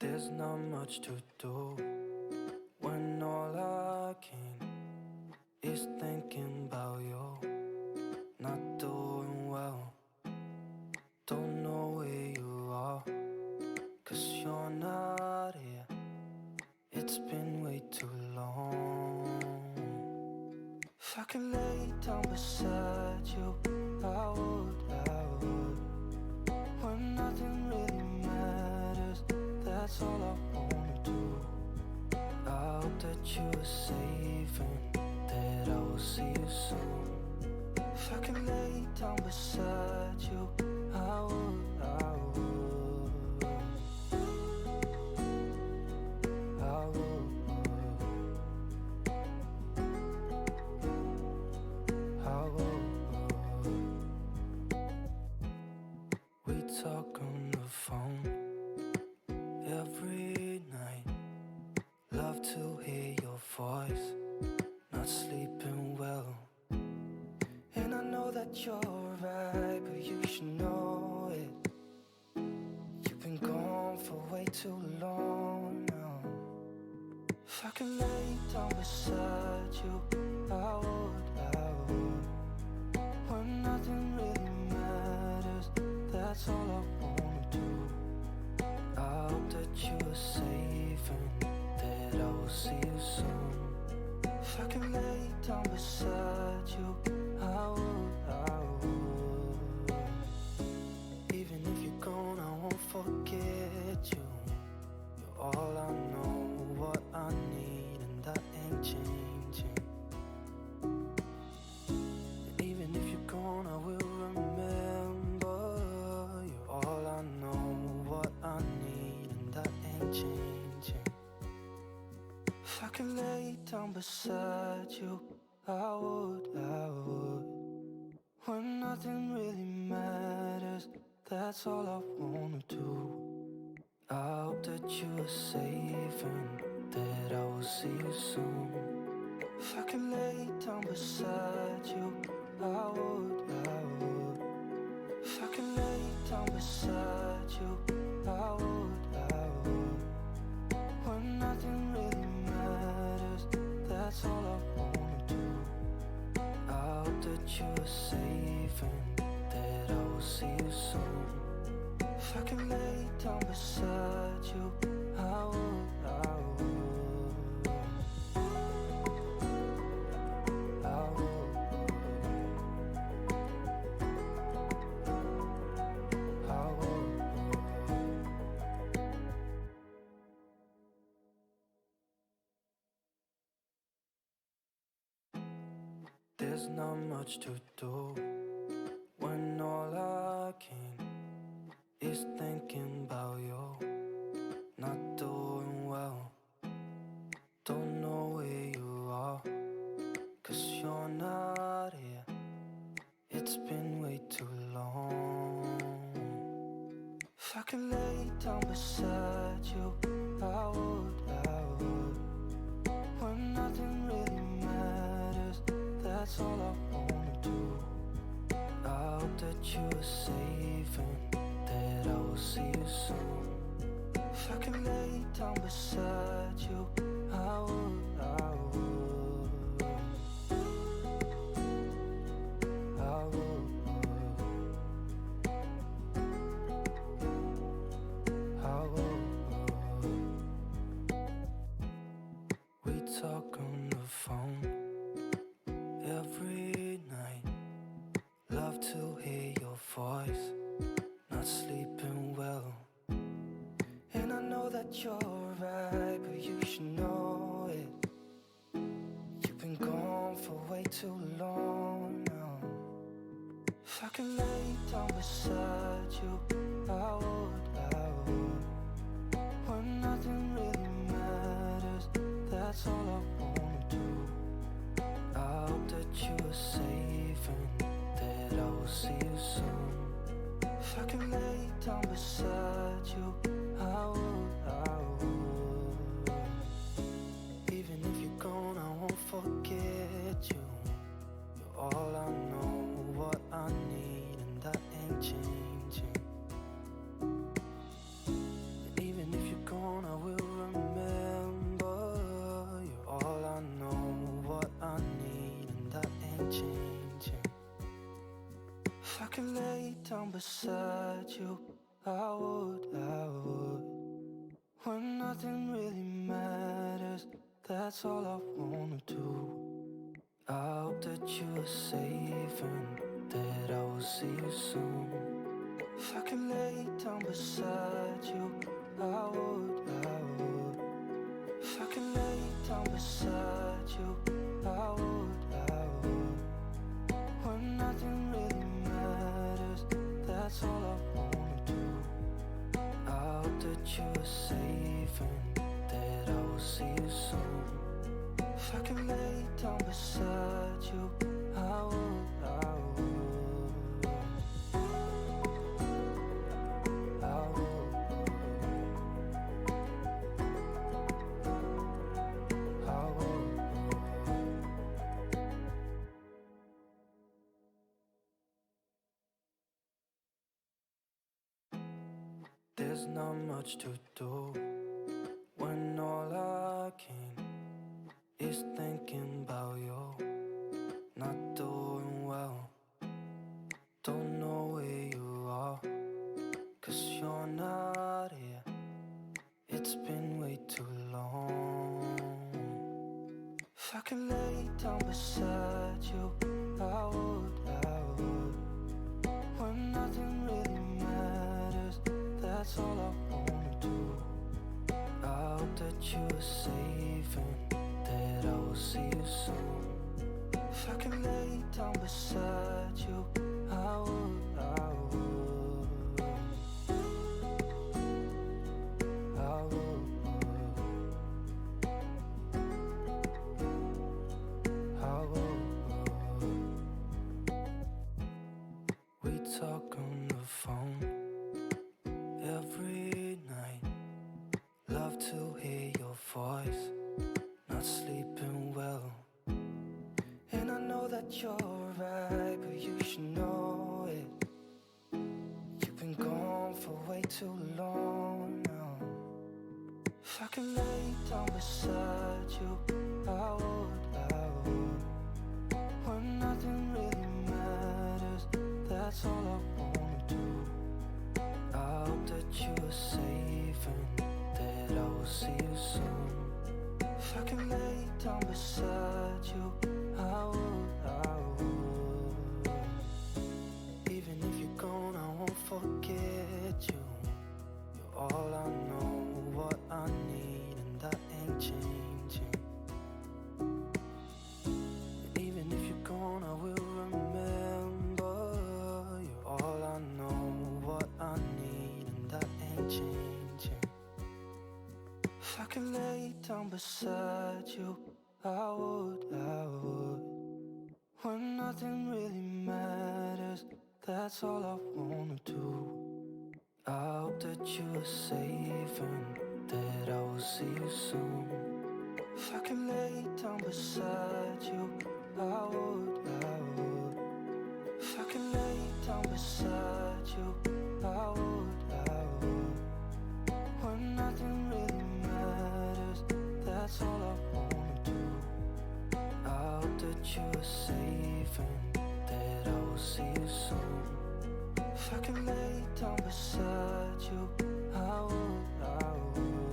There's not much to do when all I can is thinking about you. Not doing well, don't know where you are, 'cause you're not here. It's been way too long. If I could lay down beside you, I would. When nothing really matters, that's all I wanna do. I hope that you are safe and that I will see you soon. If I could lay down beside you, I would. We talk on the phone every night. Love to hear your voice. Not sleeping well, and I know that you're right, but you should know it. You've been gone for way too long now. If I could lay down beside you, I would. When nothing really matters, that's all I wanna do. I hope that you are safe and that I will see you soon. If I can lay down beside you, I would. Even if you're gone, I won't forget you. You're all I know, what I need, and that ain't changing. And even if you're gone, I will remember. You're all I know, what I need, and that ain't changing. If I could lay down beside you, I would. When nothing really matters, that's all I wanna do. I hope that you are safe and that I will see you soon. If I could lay down beside you, I would. If I could lay down beside you, I would. When nothing really matters, that's all I wanna do. I hope that you are safe and that I will see you soon. If I could lay down beside you, I would. There's not much to do when all I can is thinking about you. Not doing well, don't know where you are, 'cause you're not here. It's been way too long. If I could lay down beside you, I would. When nothing really matters, that's all I wanna do. I hope that you are safe and that I will see you soon. If I could lay down beside you, I would. We talk on the phone every night. Love to hear your voice. Not sleeping well, and I know that you're right, but you should know it. You've been gone for way too long now. If I could lay down beside you, I would. When nothing really matters, that's all I wanna do. I hope that you are safe and that I will see you soon. If I could lay down beside you, I would. Even if you're gone, I won't forget you. You're all I know, what I need, and that ain't changing. beside you, I would. When nothing really matters, that's all I wanna do. I hope that you are safe and that I will see you soon. If I could lay down beside you, I would. If I could lay down beside you, I would. When nothing really matters, that's all I wanna do. I hope that you are safe and that I will see you soon. If I could lay down beside you, I would. I would. There's not much to do when all I can is thinking about you. Not doing well, don't know where you are, 'cause you're not here. It's been way too long. If I could lay down beside you, I would. When nothing really matters, that's all I wanna do. I hope that you are safe and that I will see you soon. If I could lay down beside you, I would. I would. I would. I would. We talk on the phone every night. Love to hear your voice. Not sleeping well. And I know that you're right, but you should know it. You've been gone for way too long now. If I could lay down beside you, I would. When nothing really matters, that's all I wanna do. I hope that you are safe and that I will see you soon. If I could lay down beside you, I would. Even if you're gone, I won't forget you. You're all I know, what I need, and that ain't changing. And even if you're gone, I will remember. You're all I know, what I need, and that ain't changing. If I could lay down beside you, I would. When nothing really matters, that's all I wanna do. I hope that you are safe and that I will see you soon. If I could lay down beside you, I would. If I could lay down beside you, I would. When nothing really matters, that's all I wanna do. I hope that you are safe and that I will see you soon. If I could lay down beside you, I would. I would.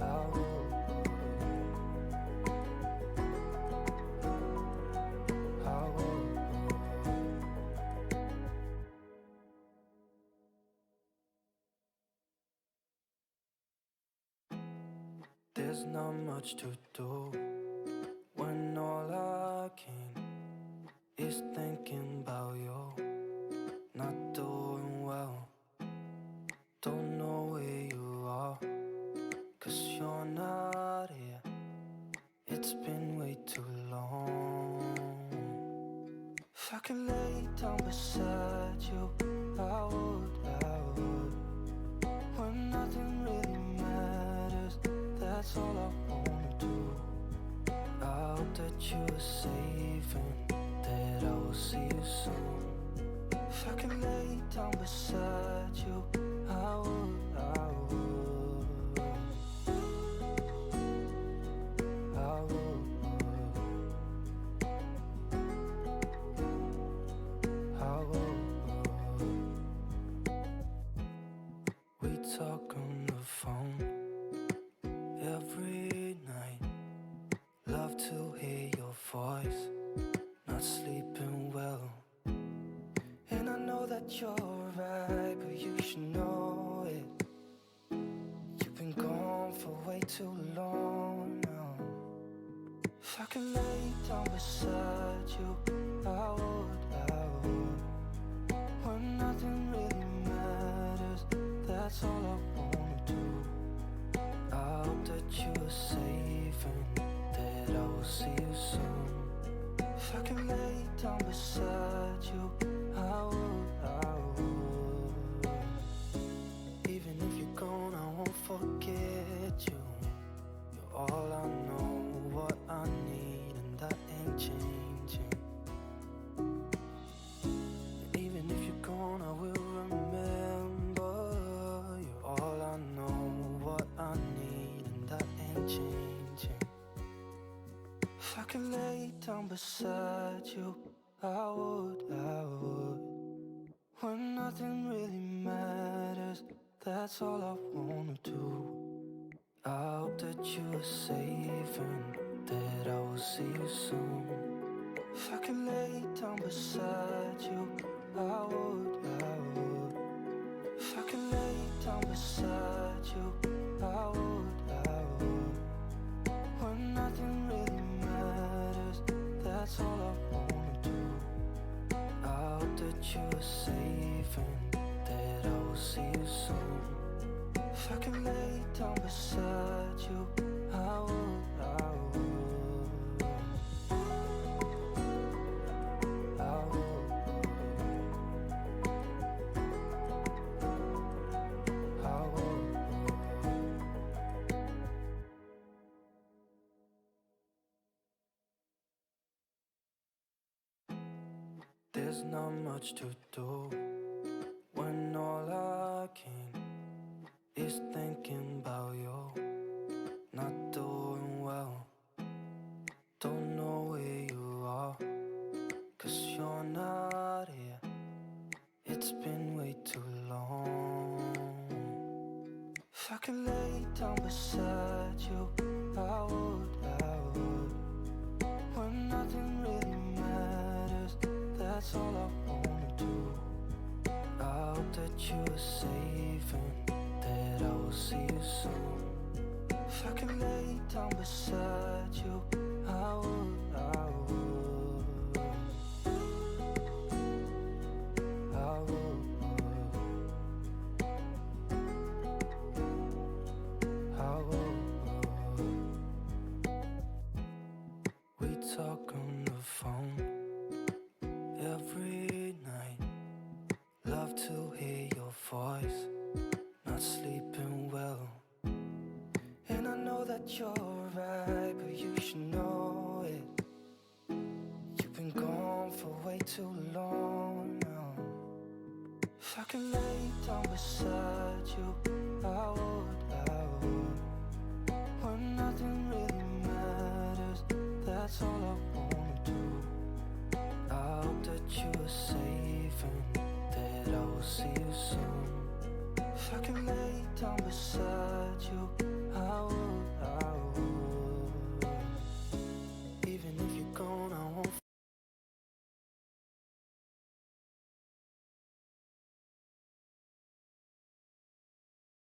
I would. I would. There's not much to do when all I can is thinking about you. Not doing well, don't know where you are, 'cause you're not here. It's been way too long. If I could lay down beside you, I would. When nothing really matters, that's all I wanna do. I hope that you are safe and that I will see you soon. If I could lay down beside you, I would. I would. I would. that you're right, but you should know it. You've been gone for way too long now. If I could lay down beside you, I would. When nothing really matters, that's all I wanna do. I hope that you are safe and that I will see you soon. If I could lay down beside you, I would. Even if you're gone, I won't forget you. You're all I know, what I need, and that ain't changing. And even if you're gone, I will remember. You're all I know, what I need, and that ain't changing. If I could lay down beside you, I would. When nothing really matters, that's all I wanna do. I hope that you are safe and that I will see you soon. If I could lay down beside you, I would. If I could lay down beside you, I would. When nothing really matters, that's all I wanna do. I hope that you are safe and that I will see you soon. If I could lay down beside you, I would. There's not much to do when all I can is thinking about you. Not doing well, don't know where you are, 'cause you're not here. It's been way too long. If I could lay down beside you, I would. When nothing really matters, that's all I wanna do. I hope that you are safe and that I will see you soon. If I could lay down beside you, I would. We talk on the phone every night. Love to hear your voice. Not sleeping well, and I know that you're right, but you should know it. You've been gone for way too long now. If I could